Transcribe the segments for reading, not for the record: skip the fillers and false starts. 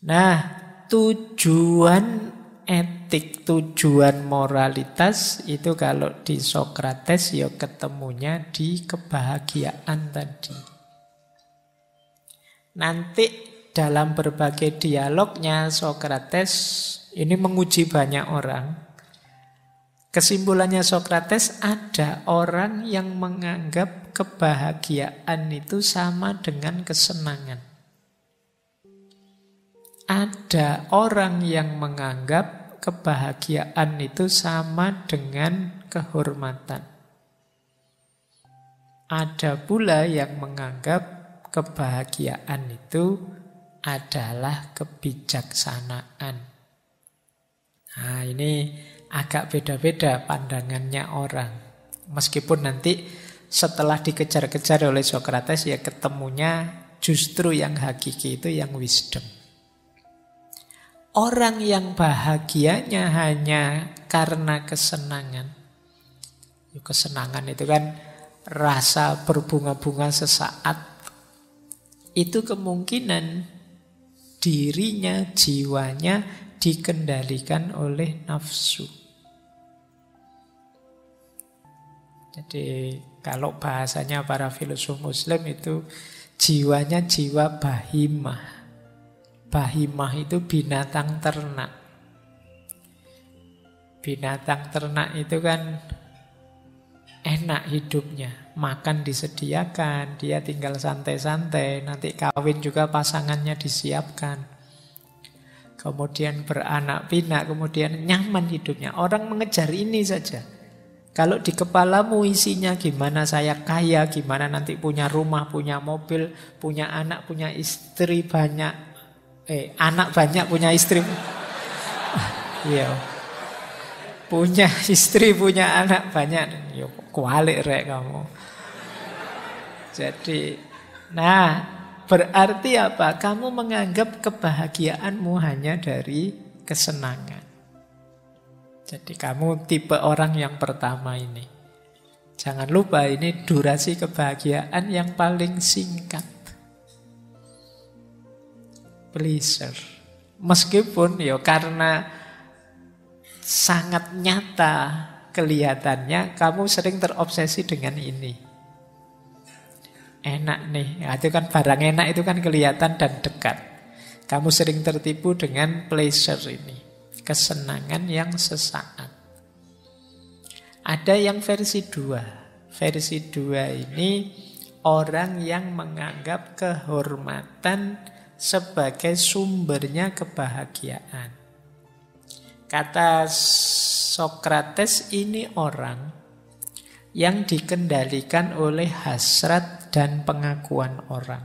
Nah, tujuan etik, tujuan moralitas itu kalau di Sokrates ya ketemunya di kebahagiaan tadi. Nanti dalam berbagai dialognya Sokrates ini menguji banyak orang. Kesimpulannya Sokrates, ada orang yang menganggap kebahagiaan itu sama dengan kesenangan. Ada orang yang menganggap kebahagiaan itu sama dengan kehormatan. Ada pula yang menganggap kebahagiaan itu adalah kebijaksanaan. Nah, ini agak beda-beda pandangannya orang. Meskipun nanti setelah dikejar-kejar oleh Sokrates ya ketemunya justru yang hakiki itu yang wisdom. Orang yang bahagianya hanya karena kesenangan. Kesenangan itu kan rasa berbunga-bunga sesaat. Itu kemungkinan dirinya, jiwanya dikendalikan oleh nafsu. Jadi kalau bahasanya para filosof Muslim itu jiwanya jiwa bahimah. Bahimah itu binatang ternak. Binatang ternak itu kan enak hidupnya. Makan disediakan, dia tinggal santai-santai. Nanti kawin juga pasangannya disiapkan. Kemudian beranak pinak, kemudian nyaman hidupnya. Orang mengejar ini saja. Kalau di kepalamu isinya gimana saya kaya, gimana nanti punya rumah, punya mobil, punya anak, punya istri banyak. Anak banyak, punya istri. Iya. Punya istri, punya anak banyak. Yo, kualik rek kamu. Jadi, nah, berarti apa? Kamu menganggap kebahagiaanmu hanya dari kesenangan. Jadi kamu tipe orang yang pertama ini. Jangan lupa ini durasi kebahagiaan yang paling singkat. Pleasure. Meskipun ya karena sangat nyata kelihatannya kamu sering terobsesi dengan ini. Enak nih, nah, itu kan barang enak itu kan kelihatan dan dekat. Kamu sering tertipu dengan pleasure ini, kesenangan yang sesaat. Ada yang versi 2. Versi 2 ini orang yang menganggap kehormatan sebagai sumbernya kebahagiaan. Kata Sokrates, ini orang yang dikendalikan oleh hasrat dan pengakuan orang.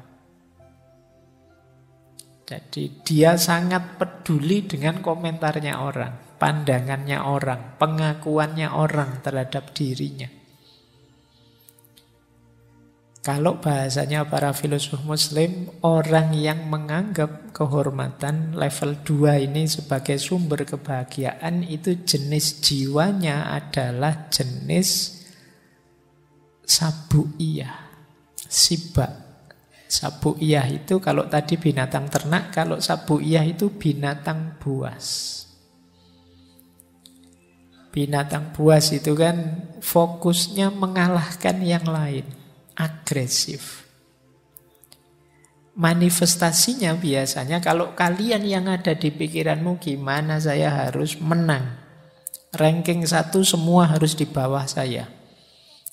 Jadi dia sangat peduli dengan komentarnya orang, pandangannya orang, pengakuannya orang terhadap dirinya. Kalau bahasanya para filosof Muslim, orang yang menganggap kehormatan level 2 ini sebagai sumber kebahagiaan itu jenis jiwanya adalah jenis sabu'iyah, sibak. Sabu'iyah itu kalau tadi binatang ternak, kalau sabu'iyah itu binatang buas. Binatang buas itu kan fokusnya mengalahkan yang lain. Agresif. Manifestasinya biasanya kalau kalian yang ada di pikiranmu gimana saya harus menang. Ranking 1 semua harus di bawah saya.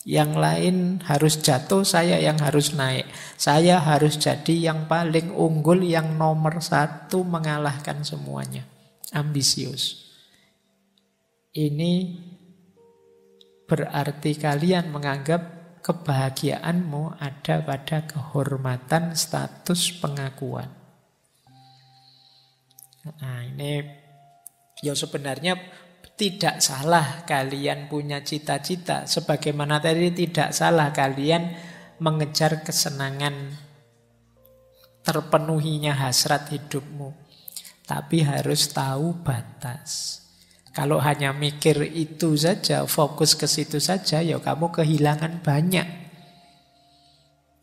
Yang lain harus jatuh, saya yang harus naik. Saya harus jadi yang paling unggul, yang nomor 1 mengalahkan semuanya. Ambisius. Ini berarti kalian menganggap kebahagiaanmu ada pada kehormatan, status, pengakuan. Nah, ini ya sebenarnya tidak salah kalian punya cita-cita. Sebagaimana tadi tidak salah kalian mengejar kesenangan, terpenuhinya hasrat hidupmu. Tapi harus tahu batas. Kalau hanya mikir itu saja, fokus ke situ saja, ya kamu kehilangan banyak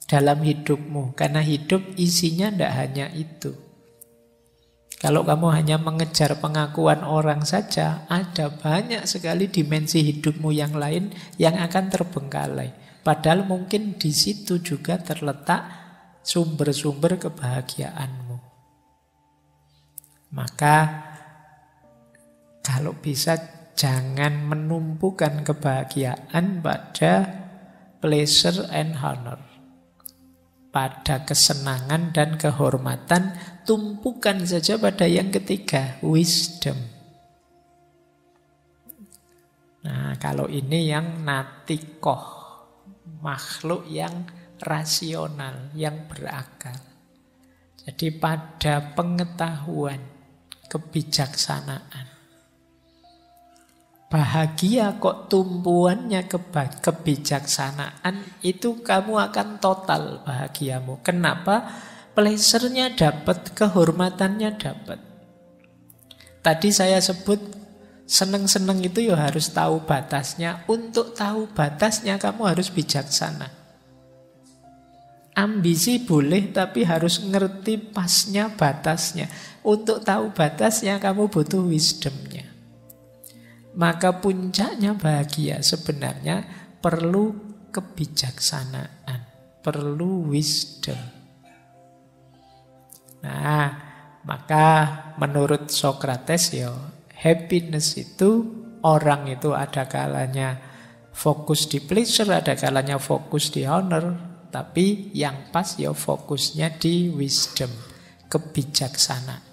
dalam hidupmu. Karena hidup isinya tidak hanya itu. Kalau kamu hanya mengejar pengakuan orang saja, ada banyak sekali dimensi hidupmu yang lain yang akan terbengkalai. Padahal mungkin di situ juga terletak sumber-sumber kebahagiaanmu. Maka kalau bisa jangan menumpukan kebahagiaan pada pleasure and honor. Pada kesenangan dan kehormatan, tumpukan saja pada yang ketiga, wisdom. Nah, kalau ini yang natikoh, makhluk yang rasional, yang berakal. Jadi pada pengetahuan, kebijaksanaan. Bahagia kok tumpuannya kebijaksanaan, itu kamu akan total bahagiamu. Kenapa? Pleasure-nya dapat, kehormatannya dapat. Tadi saya sebut seneng-seneng itu ya harus tahu batasnya. Untuk tahu batasnya kamu harus bijaksana. Ambisi boleh tapi harus ngerti pasnya, batasnya. Untuk tahu batasnya kamu butuh wisdomnya. Maka puncaknya bahagia sebenarnya perlu kebijaksanaan, perlu wisdom. Nah, maka menurut Socrates ya, happiness itu orang itu ada kalanya fokus di pleasure, ada kalanya fokus di honor, tapi yang pas ya fokusnya di wisdom, kebijaksanaan.